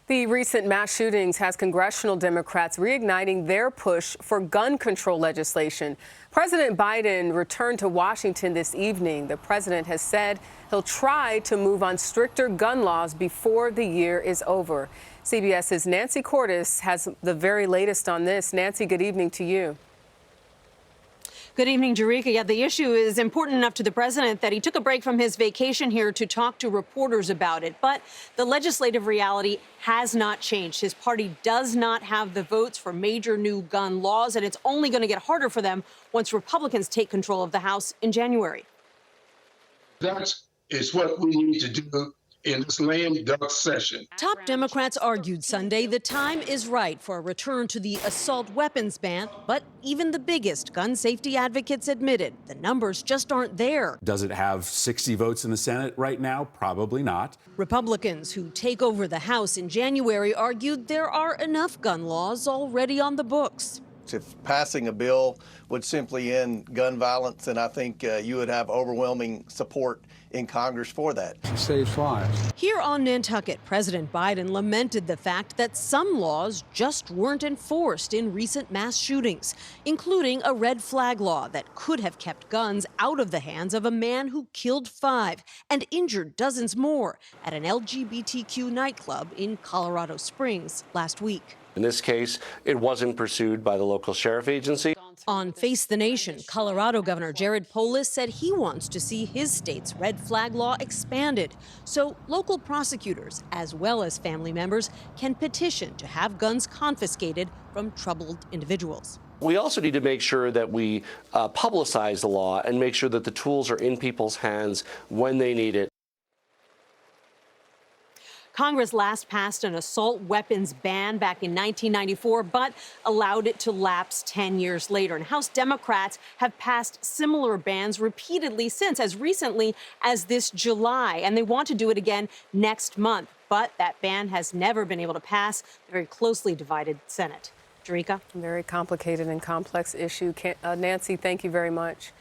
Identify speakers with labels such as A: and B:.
A: The recent mass shootings has congressional Democrats reigniting their push for gun control legislation. President Biden returned to Washington this evening. The president has said he'll try to move on stricter gun laws before the year is over. CBS's Nancy Cordes has the very latest on this. Nancy, good evening to you.
B: Good evening, Jerika. Yeah, the issue is important enough to the president that he took a break from his vacation here to talk to reporters about it. But the legislative reality has not changed. His party does not have the votes for major new gun laws, and it's only going to get harder for them once Republicans take control of the House in January.
C: That is what we need to do in this lame duck session.
B: Top Democrats argued Sunday the time is right for a return to the assault weapons ban, but even the biggest gun safety advocates admitted the numbers just aren't there.
D: Does it have 60 votes in the Senate right now? Probably not.
B: Republicans who take over the House in January argued there are enough gun laws already on the books.
E: If passing a bill would simply end gun violence, then I think you would have overwhelming support in Congress for that.
F: It saves lives.
B: Here on Nantucket, President Biden lamented the fact that some laws just weren't enforced in recent mass shootings, including a red flag law that could have kept guns out of the hands of a man who killed 5 and injured dozens more at an LGBTQ nightclub in Colorado Springs last week.
G: In this case, it wasn't pursued by the local sheriff agency.
B: On Face the Nation, Colorado Governor Jared Polis said he wants to see his state's red flag law expanded so local prosecutors, as well as family members, can petition to have guns confiscated from troubled individuals.
G: We also need to make sure that we publicize the law and make sure that the tools are in people's hands when they need it.
B: Congress last passed an assault weapons ban back in 1994, but allowed it to lapse 10 years later. And House Democrats have passed similar bans repeatedly since, as recently as this July. And they want to do it again next month. But that ban has never been able to pass the very closely divided Senate. Jerika?
A: Very complicated and complex issue. Nancy, thank you very much.